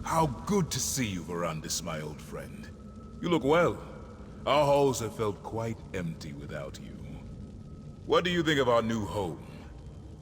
How good to see you, Verandis, my old friend. You look well. Our halls have felt quite empty without you. What do you think of our new home?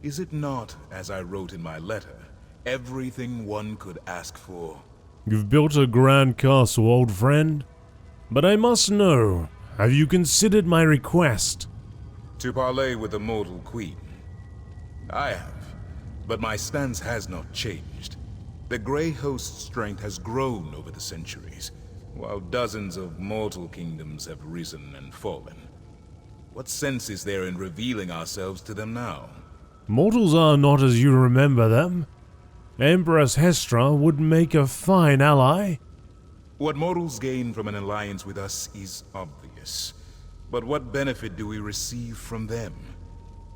Is it not, as I wrote in my letter, everything one could ask for? You've built a grand castle, old friend. But I must know, have you considered my request? To parley with the mortal queen. I have, but my stance has not changed. The Grey Host's strength has grown over the centuries, while dozens of mortal kingdoms have risen and fallen. What sense is there in revealing ourselves to them now? Mortals are not as you remember them. Empress Hestra would make a fine ally. What mortals gain from an alliance with us is obvious. But what benefit do we receive from them?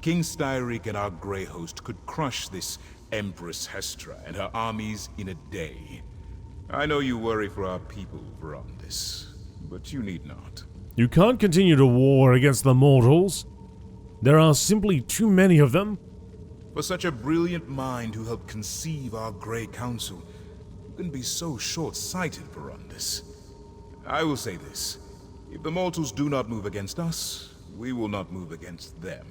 King Styric and our Grey Host could crush this Empress Hestra and her armies in a day. I know you worry for our people, Verandis, but you need not. You can't continue to war against the mortals. There are simply too many of them. For such a brilliant mind who helped conceive our Grey Council, you can be so short-sighted, Verandis. I will say this. If the mortals do not move against us, we will not move against them.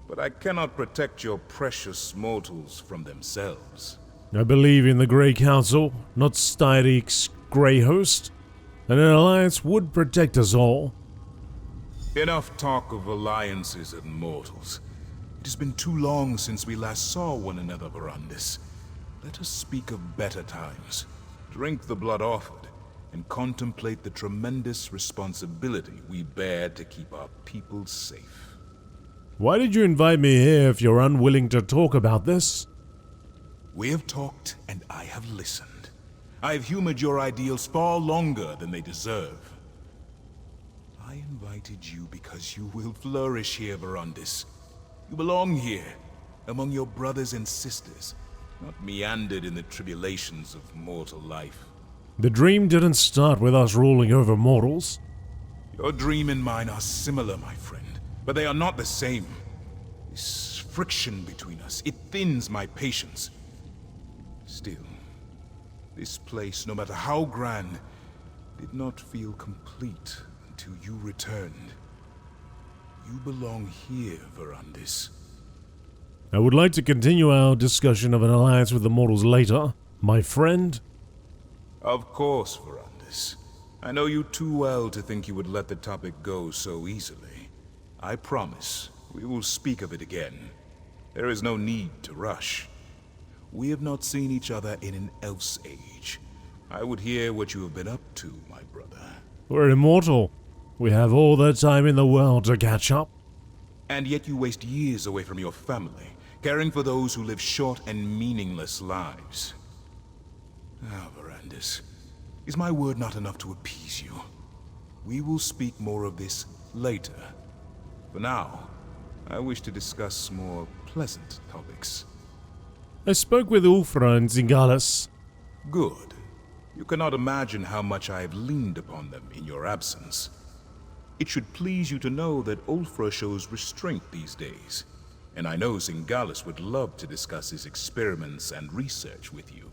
But I cannot protect your precious mortals from themselves. I believe in the Grey Council, not Styric's Grey Host, and an alliance would protect us all. Enough talk of alliances and mortals. It has been too long since we last saw one another, Verandis. Let us speak of better times, drink the blood offered, and contemplate the tremendous responsibility we bear to keep our people safe. Why did you invite me here if you're unwilling to talk about this? We have talked, and I have listened. I have humored your ideals far longer than they deserve. I invited you because you will flourish here, Verandis. You belong here, among your brothers and sisters, not meandered in the tribulations of mortal life. The dream didn't start with us ruling over mortals. Your dream and mine are similar, my friend, but they are not the same. This friction between us, it thins my patience. Still, this place, no matter how grand, did not feel complete until you returned. You belong here, Verandis. I would like to continue our discussion of an alliance with the mortals later, my friend. Of course, Verandis. I know you too well to think you would let the topic go so easily. I promise, we will speak of it again. There is no need to rush. We have not seen each other in an elf's age. I would hear what you have been up to, my brother. We're immortal. We have all the time in the world to catch up. And yet you waste years away from your family, caring for those who live short and meaningless lives. Ah, Verandis, is my word not enough to appease you? We will speak more of this later. For now, I wish to discuss more pleasant topics. I spoke with Ulfra and Zingalis. Good. You cannot imagine how much I have leaned upon them in your absence. It should please you to know that Ulfra shows restraint these days, and I know Zingalis would love to discuss his experiments and research with you.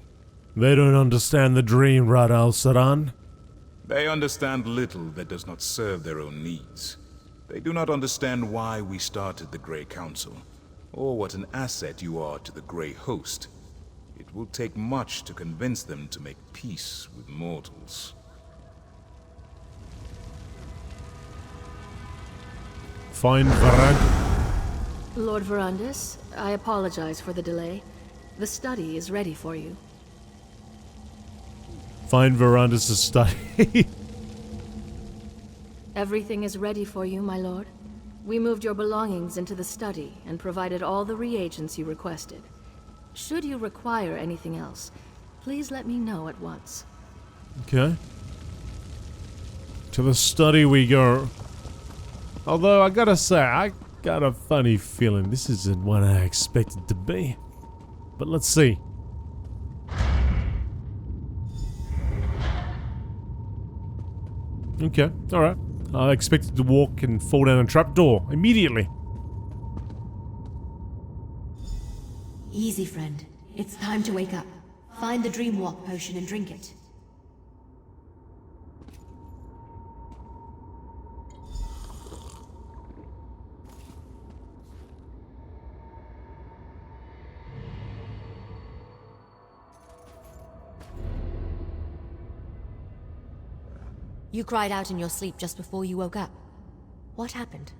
They don't understand the dream, Rad al-Saran. They understand little that does not serve their own needs. They do not understand why we started the Grey Council, or what an asset you are to the Grey Host. It will take much to convince them to make peace with mortals. Find Varag. Lord Verandis, I apologize for the delay. The study is ready for you. Find Verandis' study. Everything is ready for you, my lord. We moved your belongings into the study and provided all the reagents you requested. Should you require anything else, please let me know at once. Okay. To the study we go. Although, I gotta say, I got a funny feeling this isn't what I expected to be. But let's see. Okay, alright. I expected to walk and fall down a trapdoor immediately. Easy, friend. It's time to wake up. Find the Dreamwalk potion and drink it. You cried out in your sleep just before you woke up. What happened?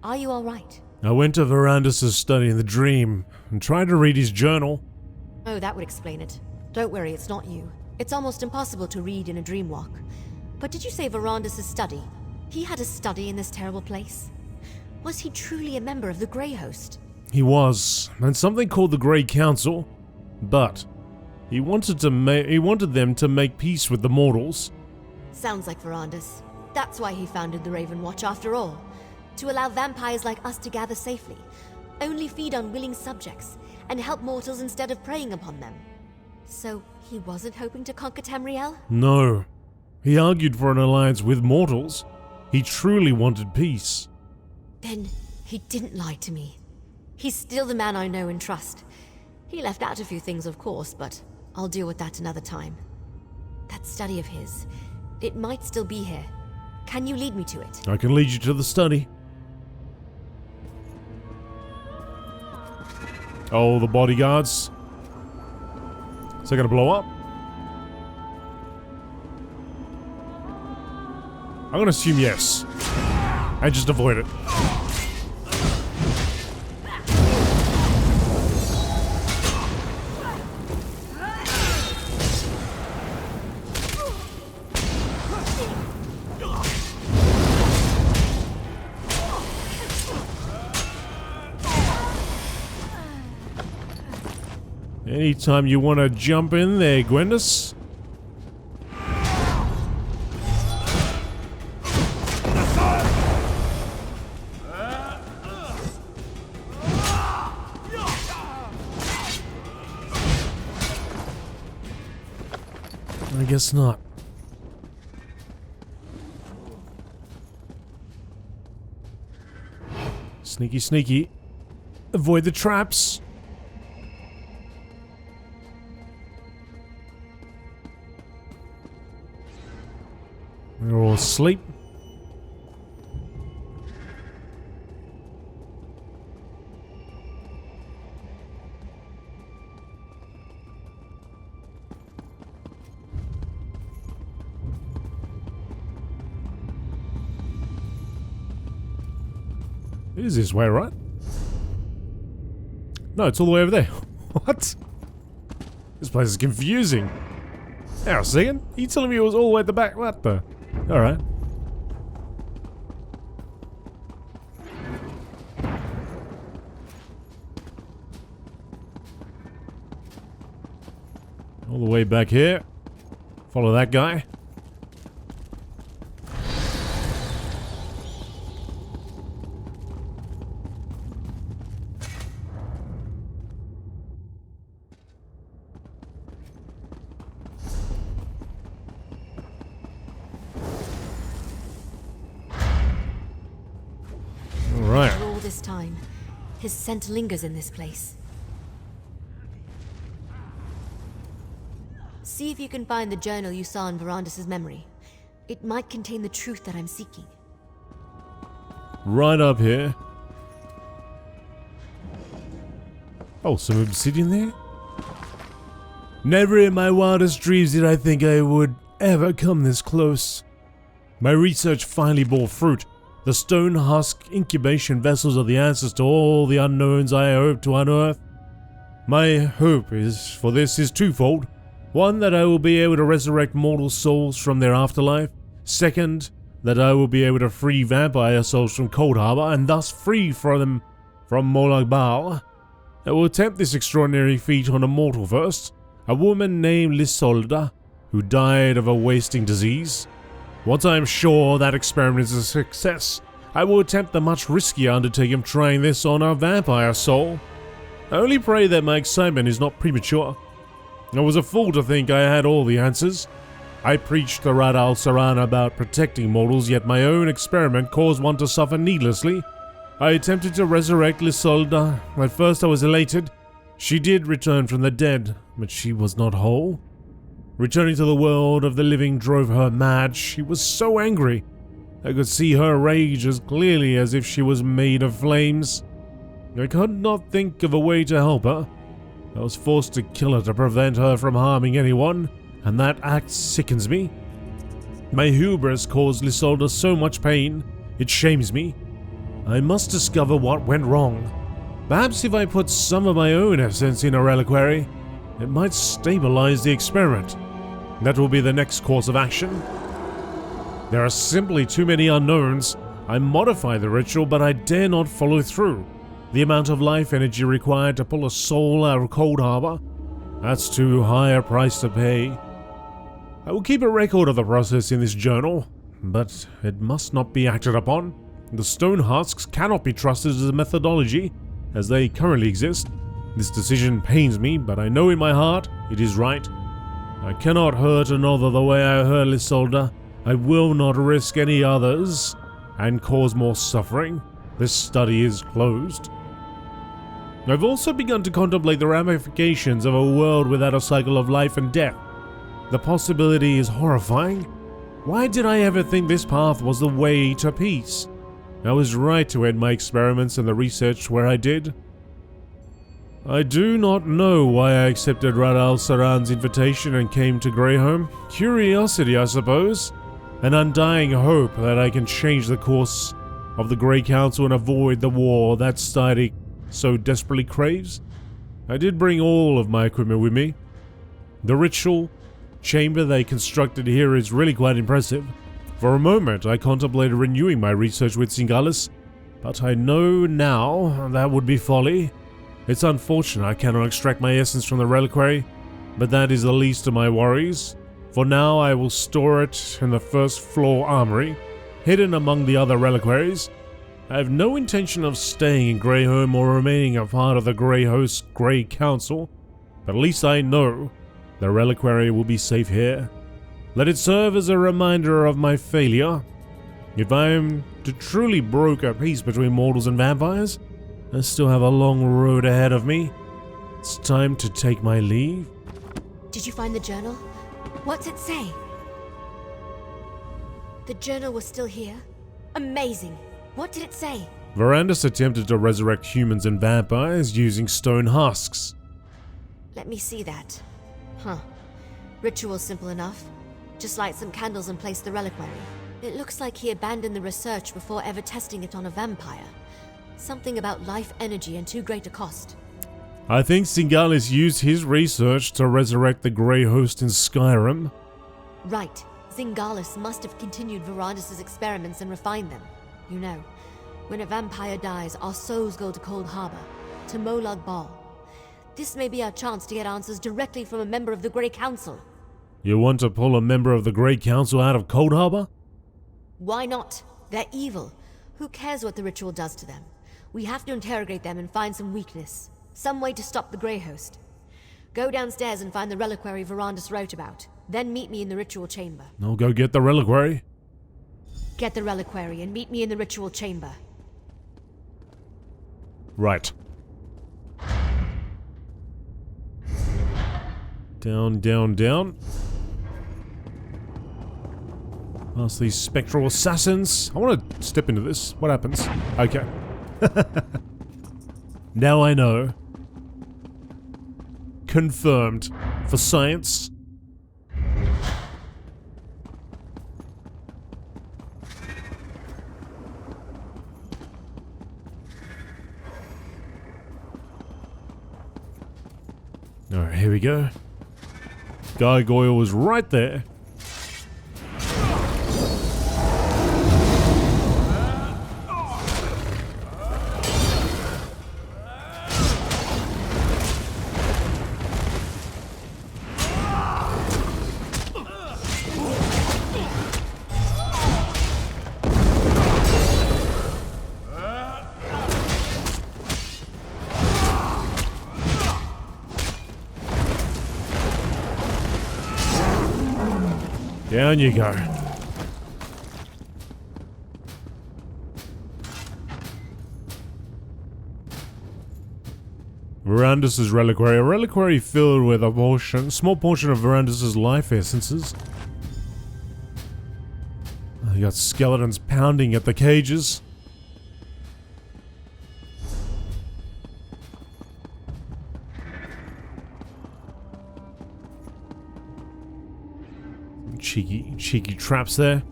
Are you all right? I went to Verandis' study in the dream and tried to read his journal. Oh, that would explain it. Don't worry, it's not you. It's almost impossible to read in a dreamwalk. But did you say Verandis' study? He had a study in this terrible place? Was he truly a member of the Grey Host? He was, and something called the Grey Council. But he wanted them to make peace with the mortals. Sounds like Verandis. That's why he founded the Ravenwatch after all. To allow vampires like us to gather safely, only feed on willing subjects, and help mortals instead of preying upon them. So, he wasn't hoping to conquer Tamriel? No. He argued for an alliance with mortals. He truly wanted peace. Then, he didn't lie to me. He's still the man I know and trust. He left out a few things, of course, but I'll deal with that another time. That study of his, it might still be here. Can you lead me to it? I can lead you to the study. Oh, the bodyguards. Is that gonna blow up? I'm gonna assume yes. And just avoid it. Anytime you want to jump in there, Gwendis. I guess not. Sneaky, sneaky. Avoid the traps. They're all asleep. It is this way, right? No, it's all the way over there. What? This place is confusing. Hang on a second. Are you telling me it was all the way at the back? What the? Alright. All the way back here. Follow that guy. After all this time, his scent lingers in this place. See if you can find the journal you saw in Verandis' memory. It might contain the truth that I'm seeking. Right up here. Oh, some obsidian there? Never in my wildest dreams did I think I would ever come this close. My research finally bore fruit. The stone husk incubation vessels are the answers to all the unknowns I hope to unearth. My hope for this is twofold. One, that I will be able to resurrect mortal souls from their afterlife. Second, that I will be able to free vampire souls from Cold Harbor and thus free them from Molag Bal. I will attempt this extraordinary feat on a mortal first, a woman named Lysolda, who died of a wasting disease. Once I am sure that experiment is a success, I will attempt the much riskier undertaking of trying this on a vampire soul. I only pray that my excitement is not premature. I was a fool to think I had all the answers. I preached the Rad al Saran about protecting mortals, yet my own experiment caused one to suffer needlessly. I attempted to resurrect Lysolda. At first I was elated. She did return from the dead, but she was not whole. Returning to the world of the living drove her mad. She was so angry. I could see her rage as clearly as if she was made of flames. I could not think of a way to help her. I was forced to kill her to prevent her from harming anyone, and that act sickens me. My hubris caused Lysolda so much pain, it shames me. I must discover what went wrong. Perhaps if I put some of my own essence in a reliquary, it might stabilize the experiment. That will be the next course of action. There are simply too many unknowns. I modify the ritual, but I dare not follow through. The amount of life energy required to pull a soul out of Cold Harbor, that's too high a price to pay. I will keep a record of the process in this journal, but it must not be acted upon. The stone husks cannot be trusted as a methodology, as they currently exist. This decision pains me, but I know in my heart it is right. I cannot hurt another the way I hurt Lysolda. I will not risk any others and cause more suffering. This study is closed. I've also begun to contemplate the ramifications of a world without a cycle of life and death. The possibility is horrifying. Why did I ever think this path was the way to peace? I was right to end my experiments and the research where I did. I do not know why I accepted Rad al-Saran's invitation and came to Greyhome. Curiosity, I suppose. An undying hope that I can change the course of the Grey Council and avoid the war that Styric so desperately craves. I did bring all of my equipment with me. The ritual chamber they constructed here is really quite impressive. For a moment, I contemplated renewing my research with Singalis, but I know now that would be folly. It's unfortunate I cannot extract my essence from the reliquary, but that is the least of my worries. For now, I will store it in the first floor armory, hidden among the other reliquaries. I have no intention of staying in Greyhome or remaining a part of the Grey Host's Grey Council, but at least I know the reliquary will be safe here. Let it serve as a reminder of my failure. If I am to truly broker peace between mortals and vampires, I still have a long road ahead of me. It's time to take my leave. Did you find the journal? What's it say? The journal was still here? Amazing. What did it say? Verandis attempted to resurrect humans and vampires using stone husks. Let me see that. Huh. Ritual's simple enough. Just light some candles and place the reliquary. It looks like he abandoned the research before ever testing it on a vampire. Something about life energy and too great a cost. I think Singalis used his research to resurrect the Grey Host in Skyrim. Right. Zingalis must have continued Verandis' experiments and refined them. You know, when a vampire dies, our souls go to Cold Harbor, to Molag Bal. This may be our chance to get answers directly from a member of the Grey Council. You want to pull a member of the Grey Council out of Cold Harbor? Why not? They're evil. Who cares what the ritual does to them? We have to interrogate them and find some weakness. Some way to stop the Grey Host. Go downstairs and find the reliquary Verandis wrote about. Then meet me in the ritual chamber. I'll go get the reliquary. Get the reliquary and meet me in the ritual chamber. Right. Down, down, down. Past these spectral assassins. I want to step into this. What happens? Okay. Now I know. Confirmed. For science. Alright, here we go. Gargoyle was right there. Down you go. Verandus' reliquary. A reliquary filled with a small portion of Verandus' life essences. You got skeletons pounding at the cages. Cheeky traps there.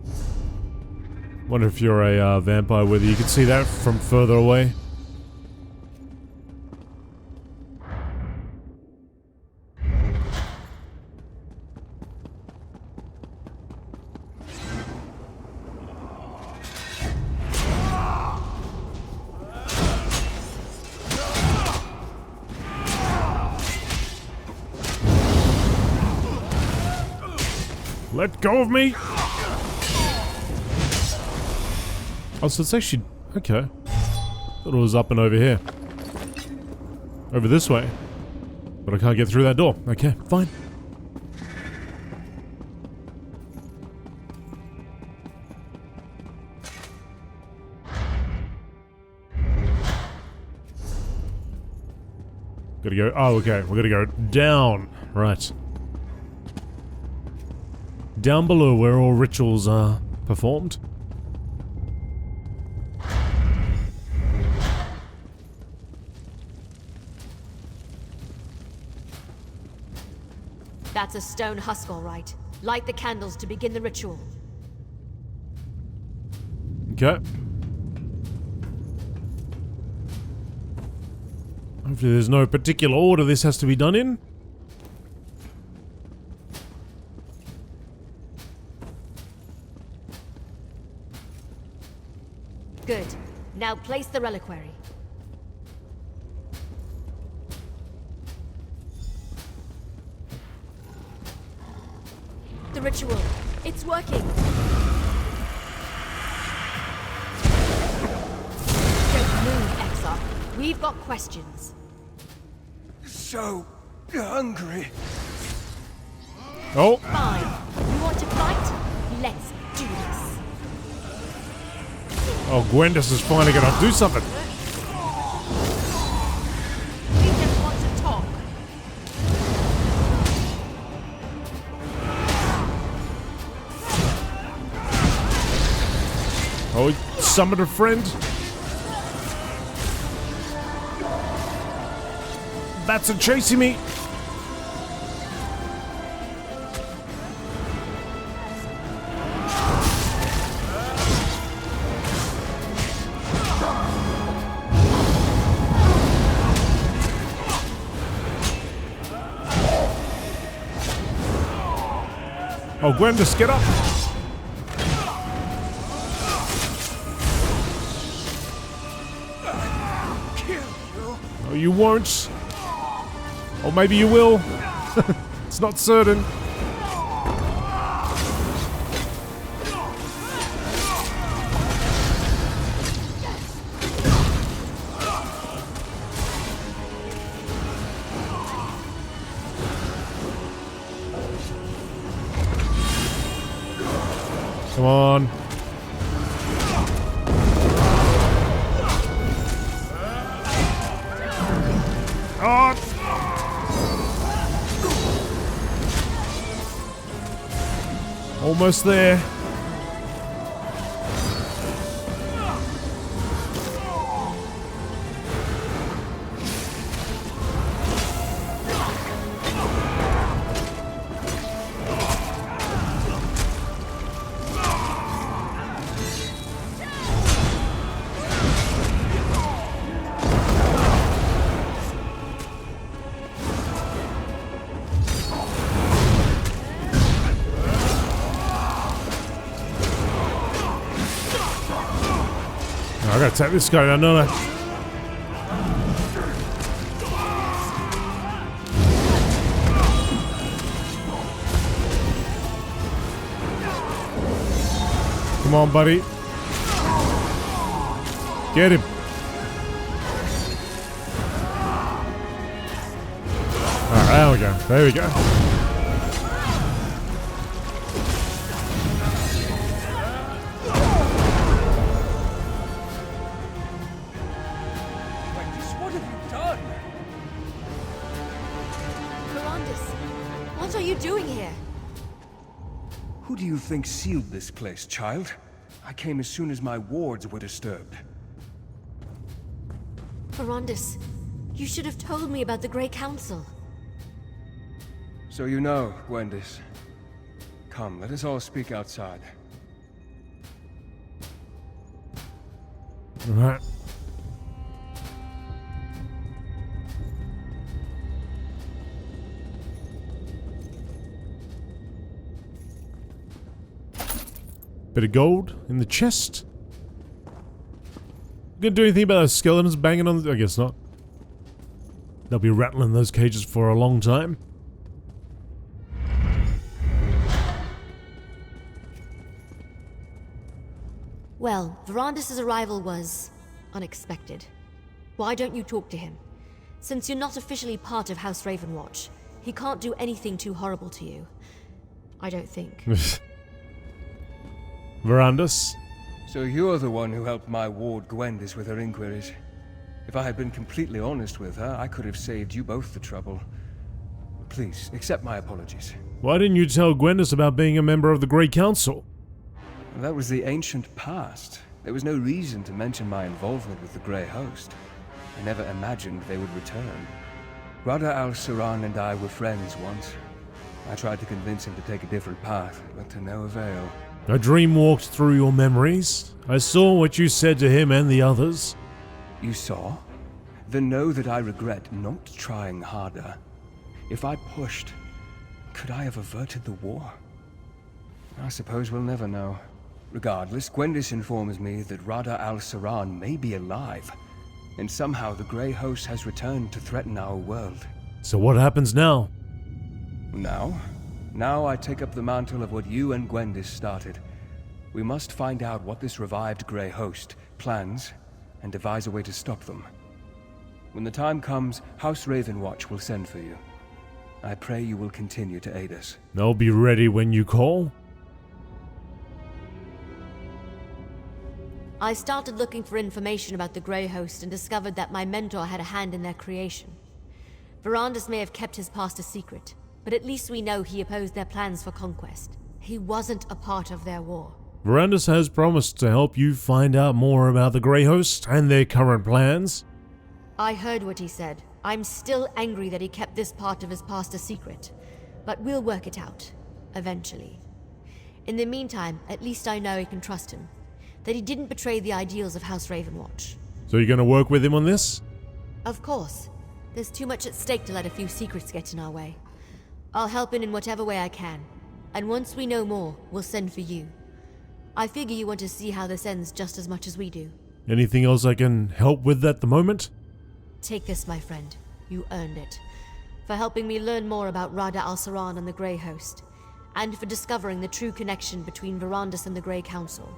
Wonder if you're a vampire, whether you can see that from further away. Let go of me! Oh, so it's actually... okay. Thought it was up and over here. Over this way. But I can't get through that door. Okay, fine. Gotta go... oh, okay. We're gonna go down. Right. Down below where all rituals are performed. That's a stone husk, all right. Light the candles to begin the ritual. Okay. Hopefully there's no particular order this has to be done in. Good. Now place the reliquary. The ritual. It's working. Don't move, Exarch. We've got questions. So hungry. Oh. Fine. You want to fight? Let's do this. Oh, Gwendis is finally gonna do something. We just want to talk. Oh, he summoned a friend. Bats are chasing me. Oh, Gwendis, get up! No, you won't. Or maybe you will. It's not certain. Come on. Oh. Almost there. I gotta take this guy down, don't I? Come on, buddy. Get him. Alright, there we go. There we go. Who do you think sealed this place, child? I came as soon as my wards were disturbed. Verondis, you should have told me about the Grey Council. So you know, Gwendis. Come, let us all speak outside. Alright. Bit of gold in the chest. Gonna do anything about those skeletons banging on? I guess not. They'll be rattling those cages for a long time. Well, Verondis' arrival was unexpected. Why don't you talk to him? Since you're not officially part of House Ravenwatch, he can't do anything too horrible to you. I don't think. Verondis. So you're the one who helped my ward Gwendis with her inquiries. If I had been completely honest with her, I could have saved you both the trouble. Please, accept my apologies. Why didn't you tell Gwendis about being a member of the Grey Council? That was the ancient past. There was no reason to mention my involvement with the Grey Host. I never imagined they would return. Rada al-Saran and I were friends once. I tried to convince him to take a different path, but to no avail. A dream walked through your memories. I saw what you said to him and the others. You saw? Then know that I regret not trying harder. If I pushed, could I have averted the war? I suppose we'll never know. Regardless, Gwendis informs me that Rada al-Saran may be alive, and somehow the Grey Host has returned to threaten our world. So what happens now? Now I take up the mantle of what you and Gwendis started. We must find out what this revived Grey Host plans, and devise a way to stop them. When the time comes, House Ravenwatch will send for you. I pray you will continue to aid us. I'll be ready when you call. I started looking for information about the Grey Host and discovered that my mentor had a hand in their creation. Verondis may have kept his past a secret, but at least we know he opposed their plans for conquest. He wasn't a part of their war. Verondis has promised to help you find out more about the Grey Host and their current plans. I heard what he said. I'm still angry that he kept this part of his past a secret, but we'll work it out, eventually. In the meantime, at least I know I can trust him, that he didn't betray the ideals of House Ravenwatch. So you're gonna work with him on this? Of course. There's too much at stake to let a few secrets get in our way. I'll help in whatever way I can, and once we know more, we'll send for you. I figure you want to see how this ends just as much as we do. Anything else I can help with at the moment? Take this, my friend. You earned it. For helping me learn more about Rada al-Saran and the Grey Host, and for discovering the true connection between Verondis and the Grey Council.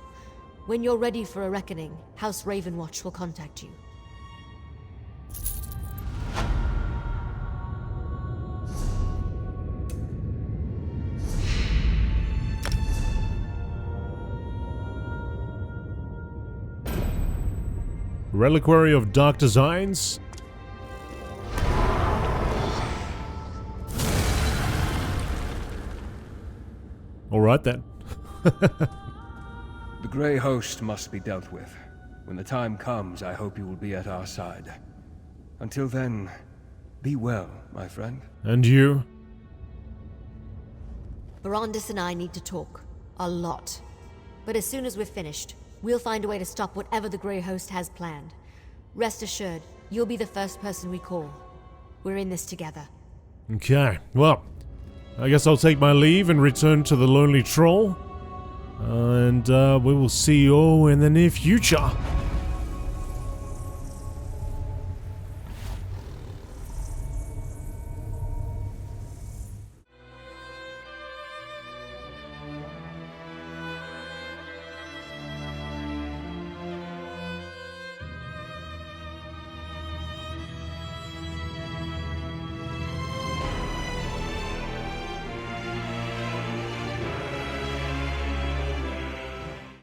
When you're ready for a reckoning, House Ravenwatch will contact you. Reliquary of Dark Designs. Alright then. The Grey Host must be dealt with. When the time comes, I hope you will be at our side. Until then, be well, my friend. And you? Verondis and I need to talk. A lot. But as soon as we're finished, we'll find a way to stop whatever the Grey Host has planned. Rest assured, you'll be the first person we call. We're in this together. Okay, well, I guess I'll take my leave and return to the Lonely Troll. And we will see you all in the near future.